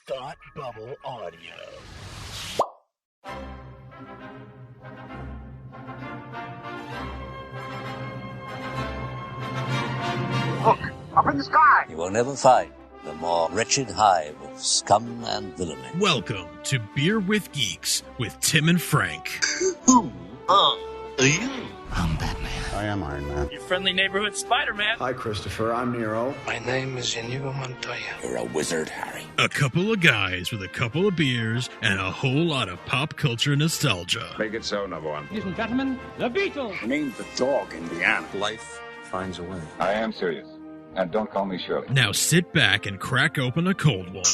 Thought Bubble Audio. Look, up in the sky! You will never find the more wretched hive of scum and villainy. Welcome to Beer with Geeks with Tim and Frank. Who are you? I'm Batman. I am Iron Man. Your friendly neighborhood Spider-Man. Hi, Christopher. I'm Nero. My name is Inigo Montoya. You're a wizard, Harry. A couple of guys with a couple of beers and a whole lot of pop culture nostalgia. Make it so, number one. Ladies and gentlemen, the Beatles. Named the dog Indiana. Life finds a way. I am serious. And don't call me Shirley. Now sit back and crack open a cold one,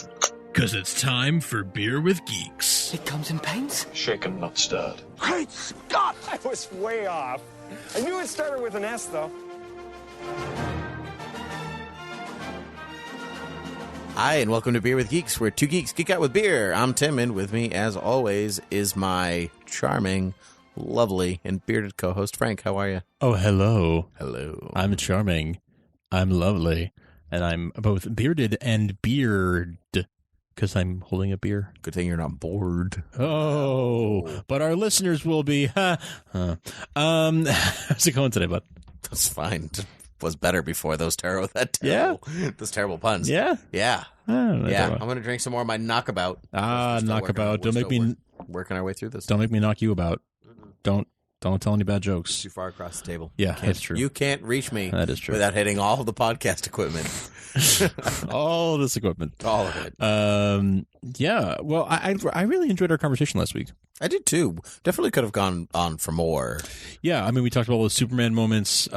because it's time for Beer with Geeks. It comes in paints? Shaken, not stirred. Great Scott! I was way off. I knew it started with an S, though. Hi, and welcome to Beer with Geeks, where two geeks geek out with beer. I'm Tim, and with me, as always, is my charming, lovely, and bearded co-host, Frank. How are you? Oh, hello. Hello. I'm charming. I'm lovely. And I'm both bearded and beard, because I'm holding a beer. Good thing you're not bored. Oh, but our listeners will be. How's it going today, bud? That's fine. It was better before those terrible puns. Yeah? Yeah. Yeah. I'm going to drink some more of my knockabout. Knockabout. Don't make me working our way through this. Don't make me knock you about. Don't tell any bad jokes. Too far across the table. Yeah, that's true. You can't reach me. That is true. Without hitting all of the podcast equipment. All this equipment. All of it. Yeah. Well, I really enjoyed our conversation last week. I did too. Definitely could have gone on for more. Yeah, I mean, we talked about all the Superman moments,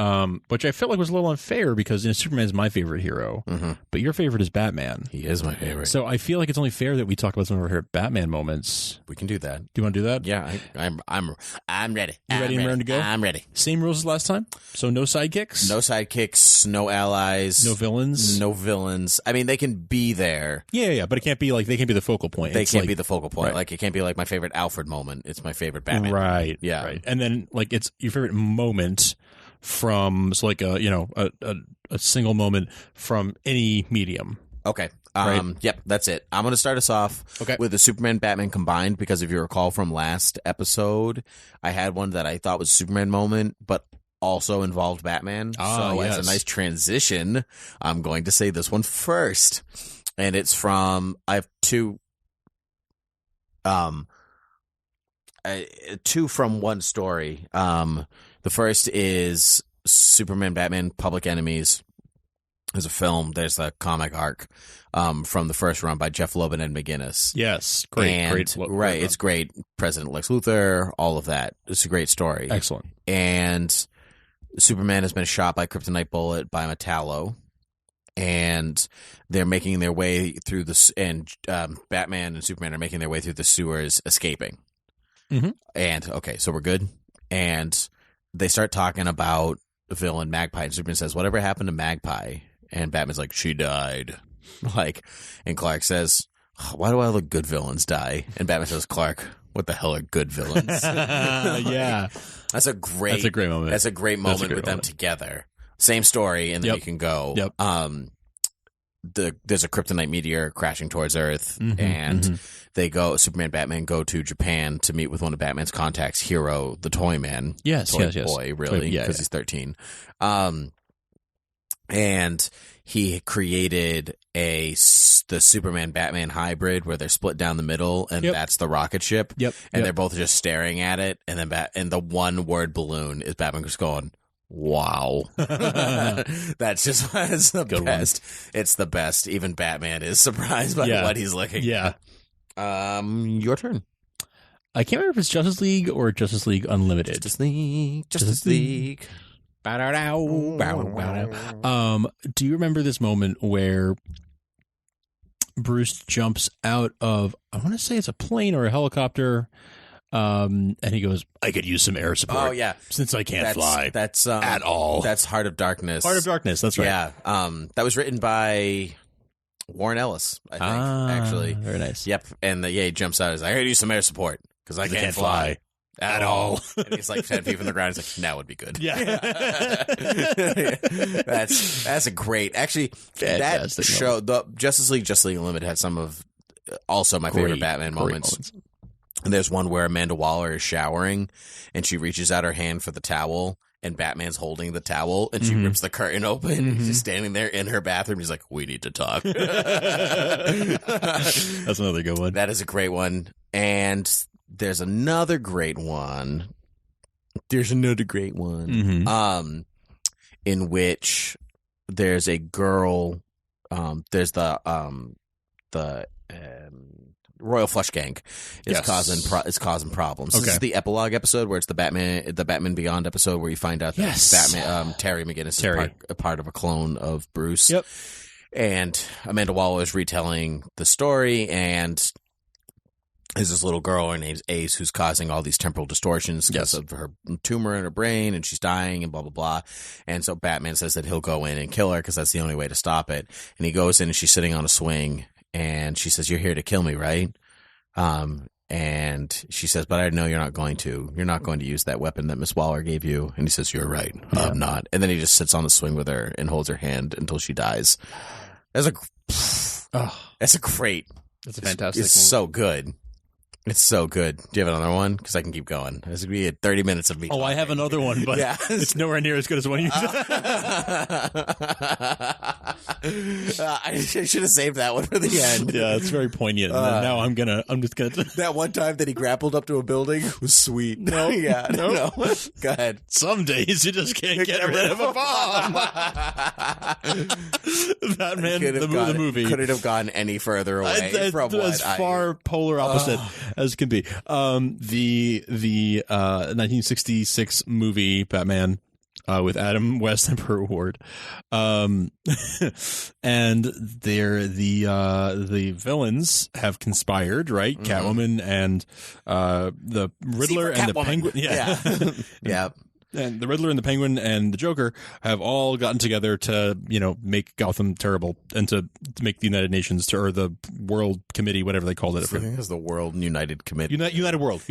which I felt like was a little unfair because Superman's my favorite hero, but your favorite is Batman. He is my favorite. So I feel like it's only fair that we talk about some of our favorite Batman moments. We can do that. Do you want to do that? Yeah, I'm ready. You ready and ready to go? I'm ready. Same rules as last time. So no sidekicks, no sidekicks, no allies, no villains, no villains. I mean, they can be there. Yeah, but it can't be like they can't be the focal point. They can't be the focal point. Right. Like it can't be like my favorite Alfred moment. It's my favorite Batman. Right. Yeah. Right. And then like it's your favorite moment from a single moment from any medium. Okay. Right. Yep, that's it. I'm going to start us off with the Superman Batman combined because if you recall from last episode, I had one that I thought was a Superman moment, but also involved Batman. As a nice transition, I'm going to say this one first. And it's from, I have two from one story. The first is Superman Batman Public Enemies. There's a film. There's a comic arc from the first run by Jeff Loeb and Ed McGuinness. Yes, great. Right, it's great. President Lex Luthor, all of that. It's a great story. Excellent. And Superman has been shot by Kryptonite bullet by Metallo, and they're making their way through this. And Batman and Superman are making their way through the sewers, escaping. Mm-hmm. And okay, so we're good. And they start talking about the villain Magpie. And Superman says, "Whatever happened to Magpie?" And Batman's like, "She died." And Clark says, "Why do all the good villains die?" And Batman says, "Clark, what the hell are good villains?" Yeah, that's a great moment. That's a great moment with them together. Same story, and then you can go. Yep. There's a kryptonite meteor crashing towards Earth, and they go. Superman, Batman go to Japan to meet with one of Batman's contacts, Hero, the Toy Man. Yes, boy, really, because he's 13. And he created the Superman Batman hybrid where they're split down the middle, and that's the rocket ship. Yep. And they're both just staring at it, and then and the one word balloon is Batman just going, "Wow." That's the Good best. One. It's the best. Even Batman is surprised by what he's looking at. Yeah. Your turn. I can't remember if it's Justice League or Justice League Unlimited. Justice League. Do you remember this moment where Bruce jumps out of, I want to say it's a plane or a helicopter, and he goes, "I could use some air support." Oh yeah, since I can't fly. That's at all. That's Heart of Darkness. Heart of Darkness. That's right. Yeah. That was written by Warren Ellis, I think. Actually, very nice. Yep. And he jumps out. He's like, "I could use some air support because I can't fly. At all." And he's like 10 feet from the ground. He's like, "Now would be good." Yeah. That's a great, actually, fantastic that show, the Justice League Unlimited had some of also my favorite Batman moments. And there's one where Amanda Waller is showering and she reaches out her hand for the towel and Batman's holding the towel and she rips the curtain open. He's just standing there in her bathroom. He's like, we need to talk. That's another good one. That is a great one. And there's another great one. In which there's a girl, there's the Royal Flush Gang is causing problems. This is the epilogue episode where it's the Batman Beyond episode where you find out that Batman Terry McGinnis is a part of a clone of Bruce. Yep. And Amanda Waller is retelling the story, and there's this little girl, her name's Ace, who's causing all these temporal distortions because of her tumor in her brain, and she's dying and blah, blah, blah. And so Batman says that he'll go in and kill her because that's the only way to stop it. And he goes in and she's sitting on a swing, and she says, "You're here to kill me, right?" And she says, "But I know you're not going to. You're not going to use that weapon that Miss Waller gave you." And he says, "You're right. I'm not." And then he just sits on the swing with her and holds her hand until she dies. That's a great. That's a fantastic It's so good. It's so good. Do you have another one? Because I can keep going. This would be 30 minutes of me talking. I have another one, but it's nowhere near as good as the one you I should have saved that one for the end. Yeah, it's very poignant. And then now I'm just gonna. That one time that he grappled up to a building was sweet. No. Go ahead. Some days you just can't get rid of a bomb. Batman, the movie couldn't have gone any further away from what far polar opposite as can be. The 1966 movie Batman with Adam West and Burt Ward, and the villains have conspired, right? Catwoman and the Riddler and the Penguin. Yeah. And the Riddler and the Penguin and the Joker have all gotten together to, make Gotham terrible and to make the United Nations or the World Committee, whatever they called it. I think it's the World United Committee. United World.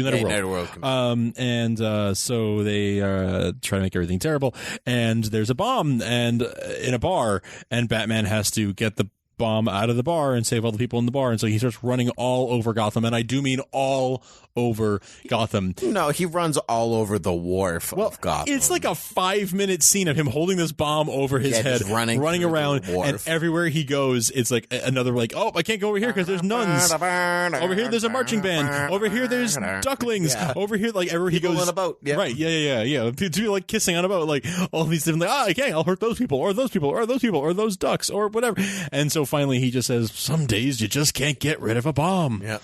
And so they try to make everything terrible. And there's a bomb in a bar, and Batman has to get the bomb out of the bar and save all the people in the bar. And so he starts running all over Gotham, and I do mean all over Gotham. No, he runs all over the wharf of Gotham. It's like a 5-minute scene of him holding this bomb over his head, running around, and everywhere he goes, it's like another oh, I can't go over here because there's nuns. Over here, there's a marching band. Over here, there's ducklings. Over here, everywhere he goes, on a boat. Yeah. Right? Yeah. People kissing on a boat, all these different. I can't. I'll hurt those people, or those people, or those people, or those ducks, or whatever. And so finally, he just says, "Some days you just can't get rid of a bomb." Yeah.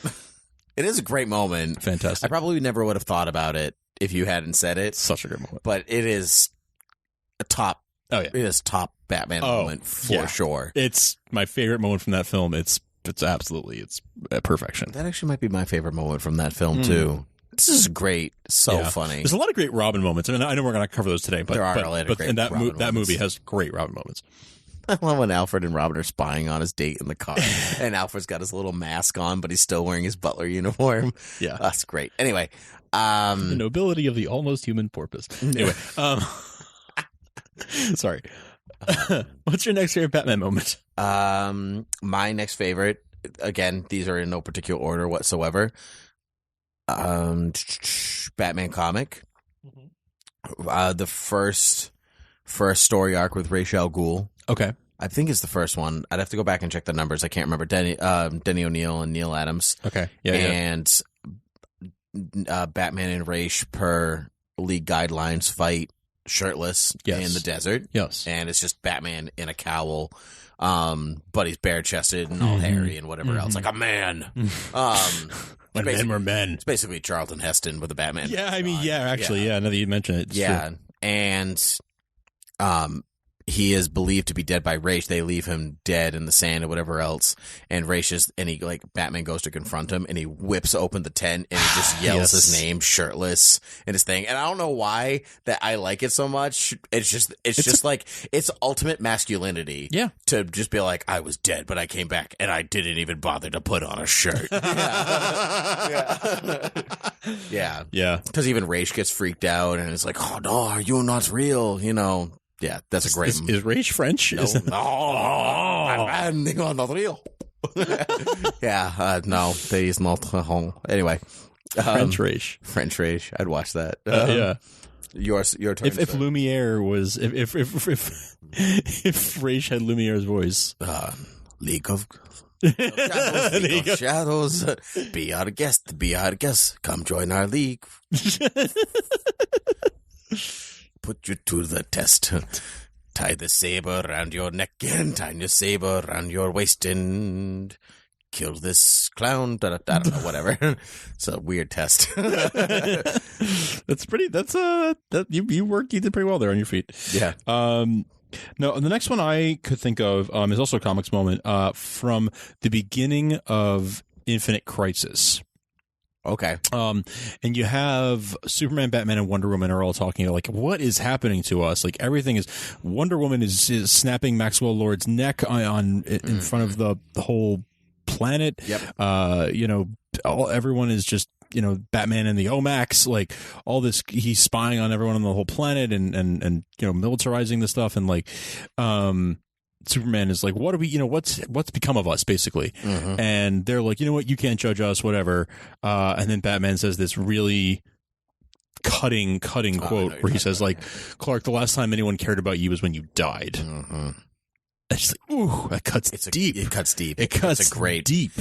It is a great moment. Fantastic. I probably never would have thought about it if you hadn't said it. Such a good moment. But it is a top. Oh yeah, it is top Batman moment for sure. It's my favorite moment from that film. It's absolutely perfection. That actually might be my favorite moment from that film too. This is great. So funny. There's a lot of great Robin moments. I mean, I know we're going to cover those today, but there are a lot of great that movie has great Robin moments. I love when Alfred and Robin are spying on his date in the car, and Alfred's got his little mask on, but he's still wearing his butler uniform. Yeah, that's great. Anyway, the nobility of the almost human porpoise. Anyway, sorry. What's your next favorite Batman moment? My next favorite. Again, these are in no particular order whatsoever. Batman comic. The first story arc with Ra's al Ghul. Okay. I think it's the first one. I'd have to go back and check the numbers. I can't remember. Denny O'Neil and Neil Adams. Okay. And Batman and Ra's per league guidelines fight shirtless in the desert. Yes. And it's just Batman in a cowl. But he's bare-chested and all hairy and whatever else. Like a man. When men were men. It's basically Charlton Heston with a Batman. Yeah, I mean, actually, now that you mention it. It's true. And he is believed to be dead by Ra's. They leave him dead in the sand or whatever else. And Batman goes to confront him, and he whips open the tent and he just yells his name shirtless in his thing. And I don't know why that I like it so much. It's just it's ultimate masculinity. Yeah. To just be like, I was dead, but I came back and I didn't even bother to put on a shirt. Yeah. Because even Ra's gets freaked out and it's like, oh no, you're not real, Yeah, that's a great. Is Ra's French? No, you're not real. Yeah, no, there's not. Anyway, French Rage. French Rage. I'd watch that. Yeah. Your turn. If Lumiere was if Rage had Lumiere's voice, League of Shadows, be our guest, come join our league. Put you to the test. Tie the saber around your neck and tie your saber around your waist and kill this clown. I don't know, whatever. It's a weird test. That's pretty. That's you did pretty well there on your feet. Yeah. No, the next one I could think of is also a comics moment from the beginning of Infinite Crisis. Okay. And you have Superman, Batman, and Wonder Woman are all talking like, what is happening to us? Like everything is. Wonder Woman is snapping Maxwell Lord's neck in front of the whole planet. Yep. Everyone is just. Batman and the Omax, like all this, he's spying on everyone on the whole planet and militarizing the stuff. And like, Superman is like, what are we, what's become of us basically? Mm-hmm. And they're like, you know what? You can't judge us, whatever. And then Batman says this really cutting quote where he says like, Clark, the last time anyone cared about you was when you died. Mm-hmm. It's like, ooh, that cuts deep. It cuts deep. It's a deep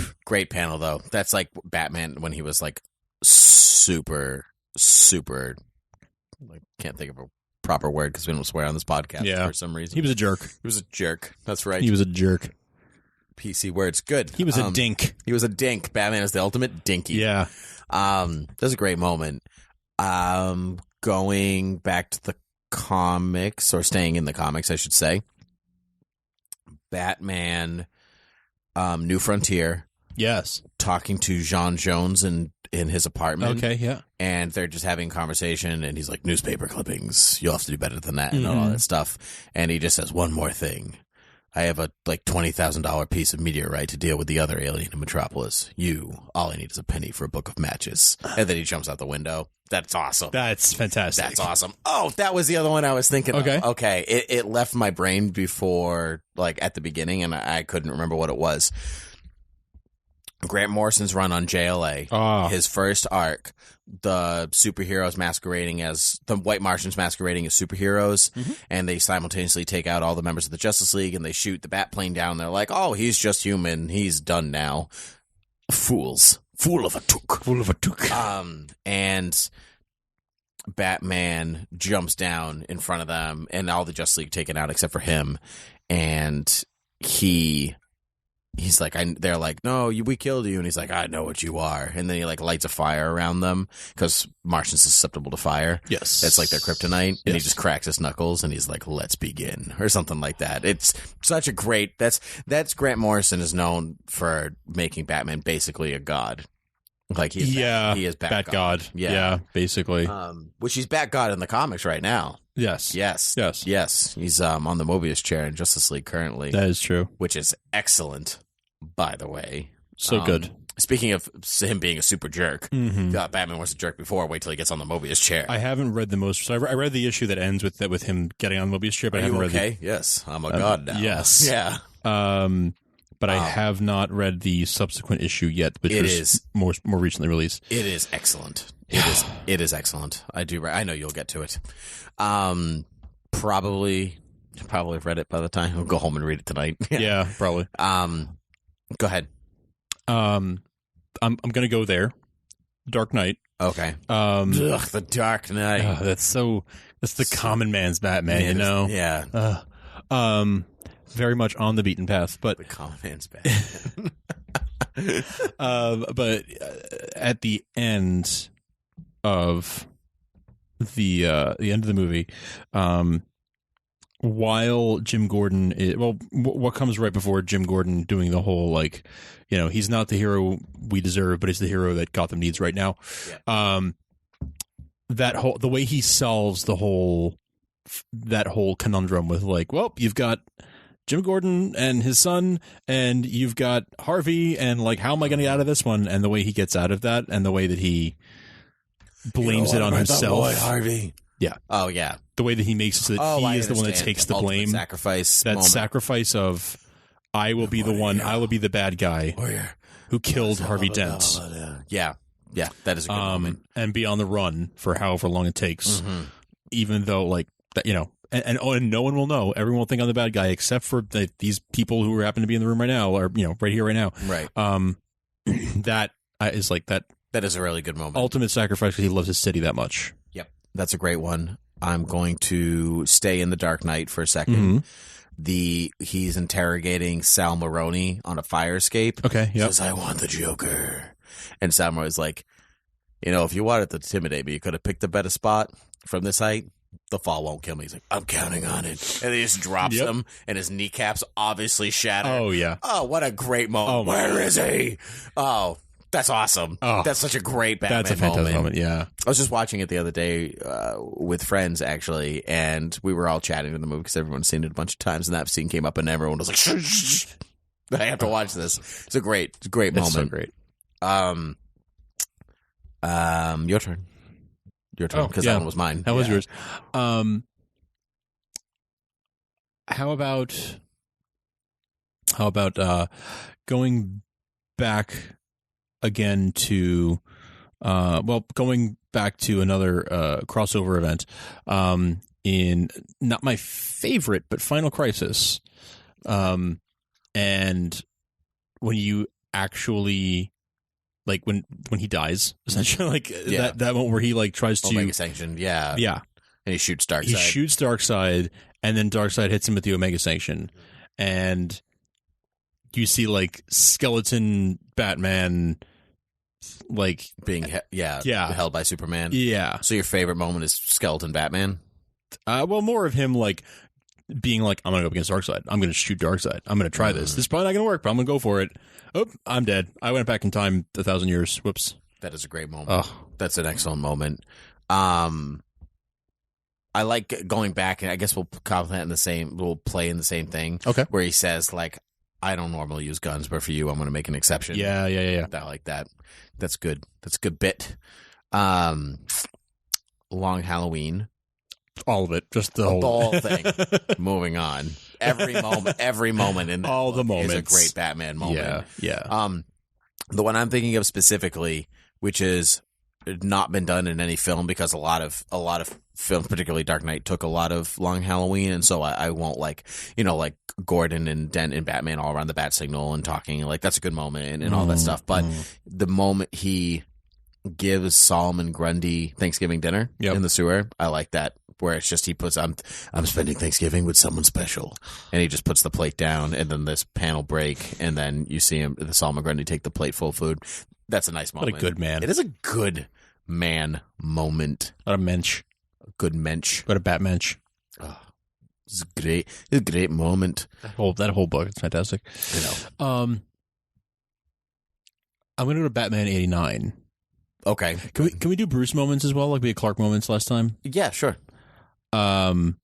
panel though. That's like Batman when he was like super, like can't think of a proper word because we don't swear on this podcast for some reason. He was a jerk. He was a jerk. That's right. He was a jerk. PC words. Good. He was a dink. He was a dink. Batman is the ultimate dinky. Yeah. That's a great moment. Going back to the comics, or staying in the comics, I should say. Batman, New Frontier. Yes. Talking to Jean Jones in his apartment. Okay, yeah. And they're just having a conversation, and he's like, newspaper clippings, you'll have to do better than that, and all that stuff. And he just says, one more thing. I have a $20,000 piece of meteorite to deal with the other alien in Metropolis. All I need is a penny for a book of matches. And then he jumps out the window. That's awesome. That's fantastic. That's awesome. Oh, that was the other one I was thinking of. Okay. It left my brain before, like, at the beginning, and I couldn't remember what it was. Grant Morrison's run on JLA, his first arc, the superheroes masquerading as the White Martians masquerading as superheroes, and they simultaneously take out all the members of the Justice League, and they shoot the bat plane down. They're like, "Oh, he's just human. He's done now." Fools, fool of a took. And Batman jumps down in front of them, and all the Justice League taken out except for him, and he's like, they're like, no, we killed you. And he's like, I know what you are. And then he like lights a fire around them because Martians are susceptible to fire. Yes. That's like their kryptonite. And he just cracks his knuckles and he's like, let's begin, or something like that. It's such a great, that's Grant Morrison is known for making Batman basically a god. Like he is Bat God. Yeah, basically. Which he's Bat God in the comics right now. Yes. He's on the Mobius chair in Justice League currently. That is true. Which is excellent, by the way. So good. Speaking of him being a super jerk, Batman was a jerk before. Wait till he gets on the Mobius chair. I haven't read the most. So I read the issue that ends with him getting on the Mobius chair, but I haven't read. Okay, yes, I'm a god now. Yes, yeah. But I have not read the subsequent issue yet, which was more recently released. It is excellent. It is excellent. I know you'll get to it. Probably have read it by the time. I'll go home and read it tonight. Yeah, probably. Go ahead. I'm gonna go there. Dark Knight. Okay. The Dark Knight. That's the common man's Batman, you know? Yeah. Very much on the beaten path, but the common man's Batman. But at the end of the end of the movie, while Jim Gordon what comes right before Jim Gordon doing the whole, like, he's not the hero we deserve, but he's the hero that Gotham needs right now. Yeah. The way he solves that whole conundrum with, like, well, you've got Jim Gordon and his son, and you've got Harvey, and like, how am I going to get out of this one? And the way he gets out of that, and the way that he blames it on himself. Boy, Harvey. Yeah. Oh, yeah. The way that he makes it so that he is the one that takes the blame. Sacrifice. That moment. Sacrifice of I will be the one. I will be the bad guy who killed Harvey Dent. Yeah, that is a good moment. And be on the run for however long it takes, even though like that, and no one will know. Everyone will think I'm the bad guy except for these people who happen to be in the room right now, or right here, right now. Right. That is like that. That is a really good moment. Ultimate sacrifice because he loves his city that much. Yep, that's a great one. I'm going to stay in The Dark Knight for a second. He's interrogating Sal Maroni on a fire escape. Okay, He says, I want the Joker. And Sal Maroni's like, if you wanted to intimidate me, you could have picked a better spot from this height. The fall won't kill me. He's like, I'm counting on it. And he just drops him, and his kneecaps obviously shatter. Oh, yeah. Oh, what a great moment. Oh, Where is he? Oh, that's awesome. Oh, that's such a great Batman That's a fantastic moment, yeah. I was just watching it the other day with friends, actually, and we were all chatting to the movie because everyone's seen it a bunch of times, and that scene came up, and everyone was like, shh, I have to watch this. It's a great moment. It's so great. Your turn. Your turn, because that one was mine. That was yours. How about going back again to going back to another crossover event in not my favorite, but Final Crisis, and when you actually like when he dies, essentially, that moment where he like tries to Omega Sanction, yeah, and he shoots Darkseid. He shoots Darkseid, and then Darkseid hits him with the Omega Sanction, and you see like skeleton Batman, like being held by Superman. Yeah. So your favorite moment is skeleton Batman? Well, more of him like being like, I'm gonna go up against Darkseid. I'm gonna shoot Darkseid. I'm gonna try this. This is probably not gonna work, but I'm gonna go for it. Oh, I'm dead. I went back in time 1,000 years. Whoops. That is a great moment. Oh. That's an excellent moment. I like going back, and I guess we'll play in the same thing. Okay. Where he says like, I don't normally use guns, but for you, I'm going to make an exception. Yeah. I like that. That's good. That's a good bit. Long Halloween. All of it. Just the whole thing. Moving on. Every moment in all the moments is a great Batman moment. Yeah. The one I'm thinking of specifically, which is not been done in any film because a lot of films, particularly Dark Knight, took a lot of Long Halloween, and so I won't like Gordon and Dent and Batman all around the bat signal and talking, like that's a good moment and all that stuff. But the moment he gives Solomon Grundy Thanksgiving dinner in the sewer, I like that, where it's just he puts I'm spending Thanksgiving with someone special, and he just puts the plate down, and then this panel break, and then you see the Solomon Grundy take the plate full of food. That's a nice moment. What a good man. It is a good man moment. What a mensch. A good mensch. What a Batmensch. Oh, it's great. It's a great moment. That whole book is fantastic. I'm going to go to Batman 89. Okay. Can we do Bruce moments as well, like we had Clark moments last time? Yeah, sure. You know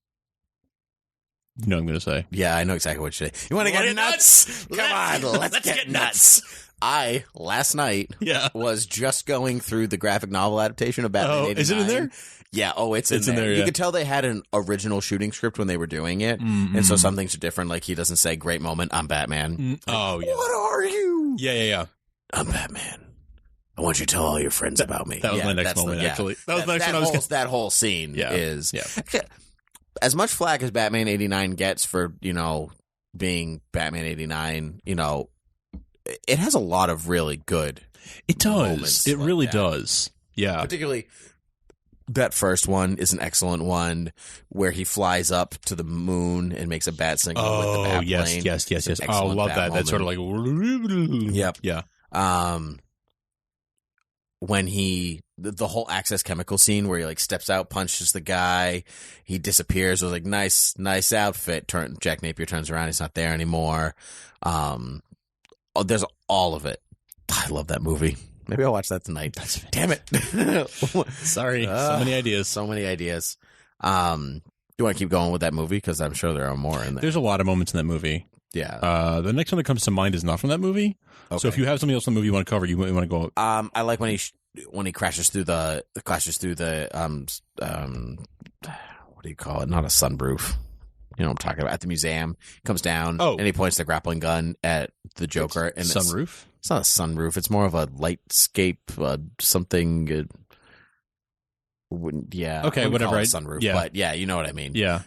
what I'm going to say. Yeah, I know exactly what you say. You want to get nuts? Come on, let's get nuts. I, last night, was just going through the graphic novel adaptation of Batman 89. Is it in there? Yeah, it's in there. Yeah. You could tell they had an original shooting script when they were doing it, and so some things are different. Like, he doesn't say, great moment, I'm Batman. Yeah. What are you? Yeah. I'm Batman. I want you to tell all your friends about me. That was my next moment, actually. That was the next one. That whole scene is... As much flack as Batman 89 gets for, being Batman 89, it has a lot of really good moments. It really does. Yeah. Particularly, that first one is an excellent one where he flies up to the moon and makes a bat signal with the bat plane. Yes. I love that. That's sort of like... Yep. Yeah. When the whole Access Chemical scene where he like steps out, punches the guy, he disappears. It was like, nice outfit. Jack Napier turns around, he's not there anymore. There's all of it. I love that movie. Maybe I'll watch that tonight. Damn it. Sorry. So many ideas. Do you want to keep going with that movie? Because I'm sure there are more in there. There's a lot of moments in that movie. Yeah. The next one that comes to mind is not from that movie. Okay. So if you have something else in the movie you want to cover, you want to go. I like when he crashes through the what do you call it? Not a sunroof. You know what I'm talking about, at the museum. Comes down and he points the grappling gun at the Joker. And sunroof? It's not a sunroof. It's more of a lightscape, something. Okay, whatever. Sunroof, but yeah, you know what I mean. Yeah.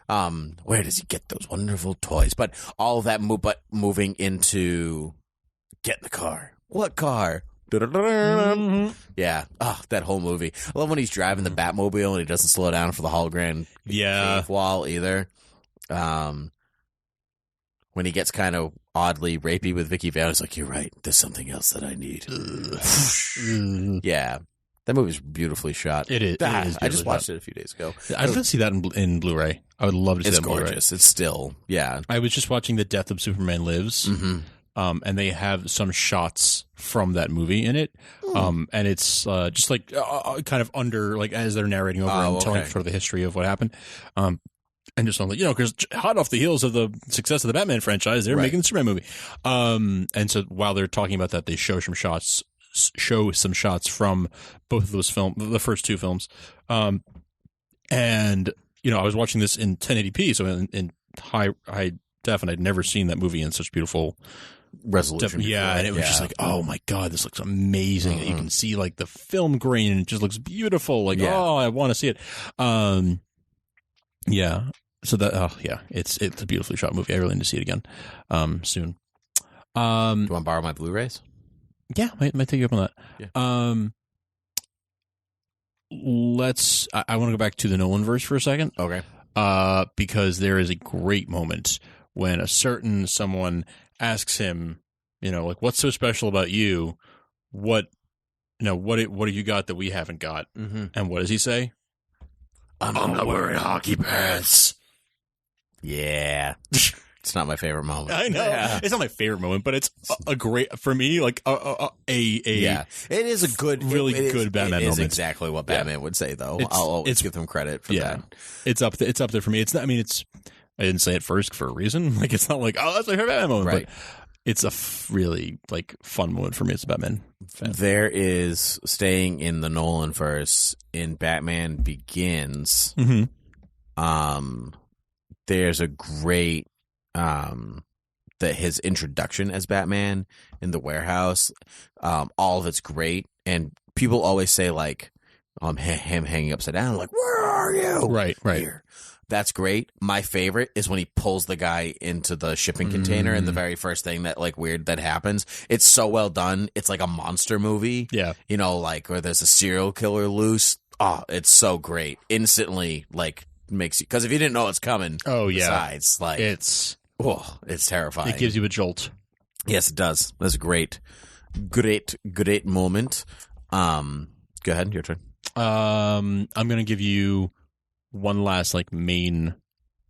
Where does he get those wonderful toys? But all of that moving into get in the car. What car? Mm-hmm. Yeah. Oh, that whole movie. I love when he's driving the Batmobile and he doesn't slow down for the hologram cave wall either. When he gets kind of oddly rapey with Vicky Vale, it's like, you're right. There's something else that I need. Yeah. That movie's beautifully shot. It is. I just watched it a few days ago. I'd love to see that in Blu-ray. I would love to see that in Blu-ray. It's gorgeous. It's still, yeah. I was just watching The Death of Superman Lives, and they have some shots from that movie in it. And it's just like kind of under, like as they're narrating over and telling sort of the history of what happened. And just like, because hot off the heels of the success of the Batman franchise, they're making the Superman movie. And so while they're talking about that, they show some shots from both of those films, the first two films. And, I was watching this in 1080p, so in high def, and I'd never seen that movie in such beautiful resolution. And it was just like, oh my God, this looks amazing. You can see like the film grain and it just looks beautiful. Like, oh, I want to see it. So that, it's a beautifully shot movie. I really need to see it again, soon. Do you want to borrow my Blu-rays? Yeah, might take you up on that. Yeah. I want to go back to the Nolan verse for a second. Okay. Because there is a great moment when a certain someone asks him, like, what's so special about you? What have you got that we haven't got? Mm-hmm. And what does he say? I'm not wearing hockey pants. Yeah. It's not my favorite moment. I know. Yeah. It's not my favorite moment, but it's a great, for me, like it is a good, really good Batman moment. It is exactly what Batman would say, though. I'll always give them credit for that. It's up there for me. It's not, I didn't say it first for a reason. Like, it's not like, oh, that's my favorite Batman moment. Right. But it's a really fun moment for me as a Batman fan. There is, staying in the Nolan verse, in Batman Begins, there's a great, that his introduction as Batman in the warehouse, all of it's great, and people always say like, him hanging upside down, like, where are you? Right. Here. That's great. My favorite is when he pulls the guy into the shipping container, and the very first thing that that happens. It's so well done. It's like a monster movie. Yeah. Like where there's a serial killer loose. Oh, it's so great. Instantly, makes you, because if you didn't know it's coming. Oh yeah. Besides, it's terrifying. It gives you a jolt. Yes, it does. That's a great moment. Go ahead, your turn. I'm gonna give you one last main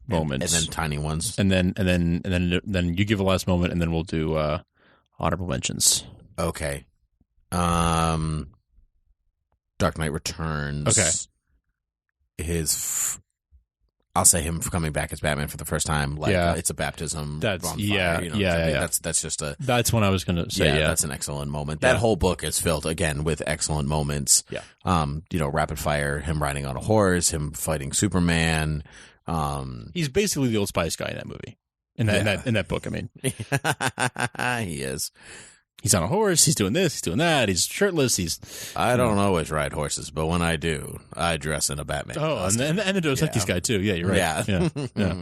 moment, and then tiny ones, and then you give a last moment, and then we'll do honorable mentions. Okay. Dark Knight Returns. Okay. I'll say him coming back as Batman for the first time. It's a baptism. That's bonfire, That's just that's what I was going to say. Yeah, that's an excellent moment. That whole book is filled again with excellent moments. Yeah. Rapid fire, him riding on a horse, him fighting Superman. He's basically the Old Spice guy in that movie. In that book, he is. He's on a horse. He's doing this. He's doing that. He's shirtless. I don't always ride horses, but when I do, I dress in a Batman costume. and the Dos Equis guy too. Yeah, you're right. Yeah.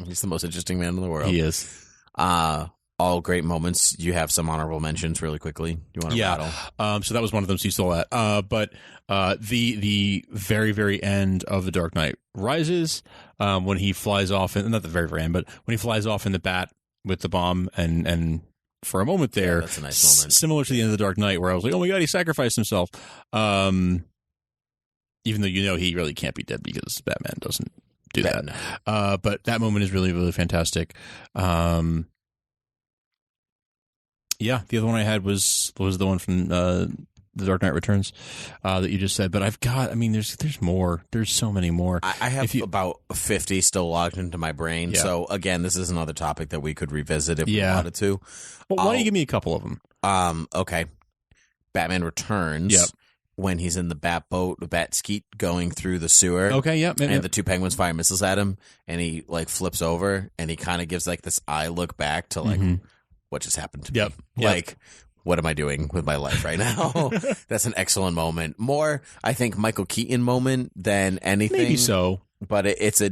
He's the most interesting man in the world. He is. All great moments. You have some honorable mentions really quickly. You want to rattle? So that was one of them. So you stole that. But the very, very end of The Dark Knight Rises, when he flies off, and not the very, very end, but when he flies off in the bat with the bomb and for a moment there, that's a nice moment. Similar to the end of The Dark Knight, where I was like, oh my God, he sacrificed himself. Even though he really can't be dead because Batman doesn't do that. No. But that moment is really, really fantastic. The other one I had was the one from The Dark Knight Returns that you just said. But I've got, there's more. There's so many more. I have about 50 still logged into my brain. Yeah. So again, this is another topic that we could revisit if we wanted to. Well, why don't you give me a couple of them? Okay. Batman Returns. Yep. when he's in the bat boat, the bat skeet going through the sewer. Okay, yeah. And the two penguins fire missiles at him, and he like flips over, and he kind of gives like this eye look back to like what just happened to me. Like, what am I doing with my life right now? That's an excellent moment. More, I think, Michael Keaton moment than anything. Maybe so, but it is a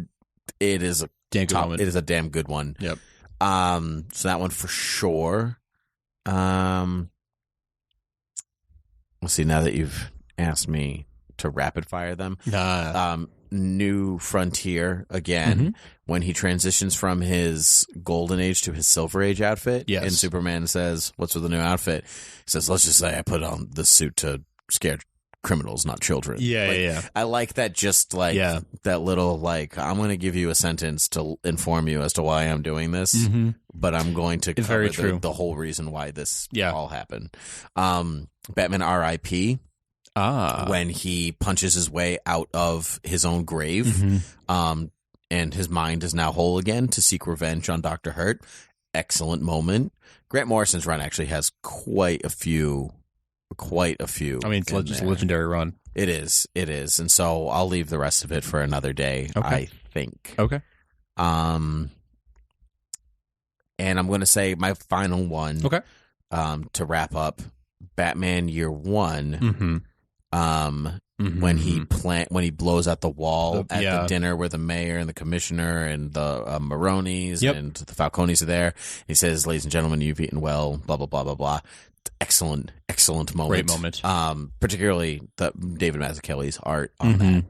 damn good moment. It is a damn good one. Yep. So that one for sure. Let's see. Now that you've asked me to rapid fire them, New Frontier again. When he transitions from his Golden Age to his Silver Age outfit, and Superman says, "What's with the new outfit?" He says, "Let's just say I put on the suit to scare criminals, not children." Yeah. I like that. Just like that little like, I'm going to give you a sentence to inform you as to why I'm doing this, but I'm going to cover the whole reason why this all happened. Batman R.I.P. When he punches his way out of his own grave, and his mind is now whole again to seek revenge on Dr. Hurt. Excellent moment. Grant Morrison's run actually has quite a few. I mean, it's just a legendary run. It is, and so I'll leave the rest of it for another day. Okay. I think. Okay. And I'm going to say my final one. Okay. To wrap up, Batman Year One. When he blows out the wall at the dinner where the mayor and the commissioner and the Maronis and the Falcones are there. He says, "Ladies and gentlemen, you've eaten well." Blah blah blah blah blah. Excellent moment. Great moment. Particularly the David Mazzucchelli's art on that.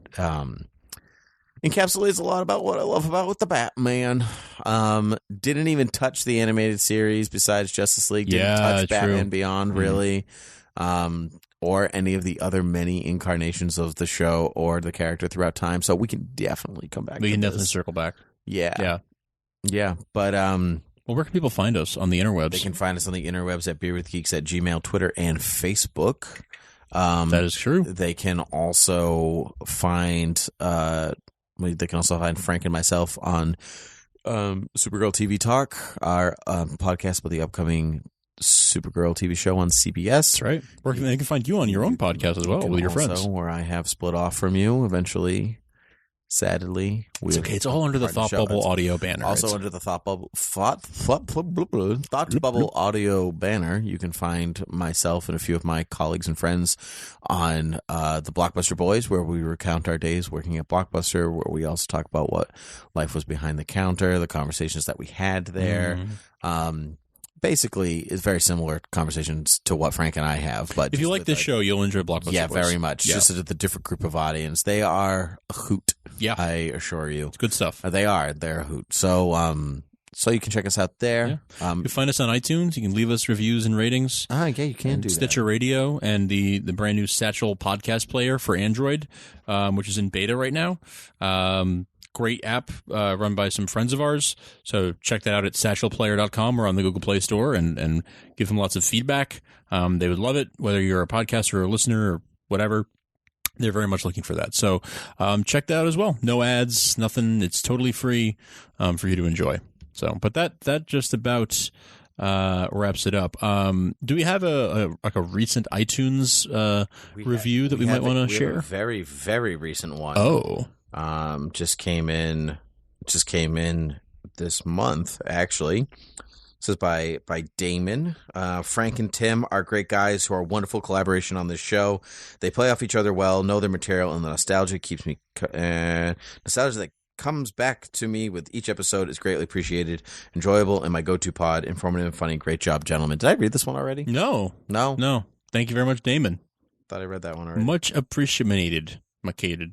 Encapsulates a lot about what I love about the Batman. Didn't even touch the animated series besides Justice League. Didn't touch Batman Beyond really. Or any of the other many incarnations of the show or the character throughout time. So we can definitely come back. We can definitely this. circle back. Yeah. But well, where can people find us on the interwebs? They can find us on the interwebs at beerwithgeeks at Gmail, Twitter, and Facebook. That is true. They can also find Frank and myself on Supergirl TV Talk, our podcast about the upcoming Supergirl TV show on CBS. That's right. Where they can find you on your own podcast as well with your friends. Where I have split off from you eventually. Sadly, it's okay. It's all under the Thought Bubble audio banner. Also under the Thought Bubble audio banner, you can find myself and a few of my colleagues and friends on the Blockbuster Boys, where we recount our days working at Blockbuster, where we also talk about what life was behind the counter, the conversations that we had there. Basically, it's very similar conversations to what Frank and I have. But if you like this show, you'll enjoy Blockbuster Boys. Yeah, very much. Yeah. Just a different group of audience. They are a hoot. Yeah, I assure you, it's good stuff. They are. They're a hoot. So, so you can check us out there. Yeah. You can find us on iTunes. You can leave us reviews and ratings. Yeah, you can do that. Stitcher Radio and the brand new Satchel podcast player for Android, which is in beta right now. Great app run by some friends of ours. So check that out at satchelplayer.com or on the Google Play Store and give them lots of feedback. They would love it, whether you're a podcaster or a listener or whatever. They're very much looking for that. So check that out as well. No ads, nothing. It's totally free for you to enjoy. So, but that just about wraps it up. Do we have a recent iTunes review that we might want to share? A very, very recent one. Oh. Just came in this month, actually. This is by Damon. Frank and Tim are great guys who are wonderful collaboration on this show. They play off each other well, know their material, and the nostalgia keeps me nostalgia that comes back to me with each episode is greatly appreciated, enjoyable, and my go-to pod, informative and funny. Great job, gentlemen. Did I read this one already? No. Thank you very much, Damon. Thought I read that one already. Much appreciated. Thank you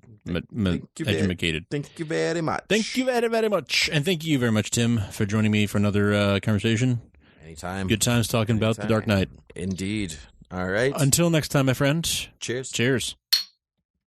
very much. Thank you very, very much. And thank you very much, Tim, for joining me for another conversation. Anytime. Good times talking about The Dark Knight. Indeed. All right. Until next time, my friend. Cheers. Cheers.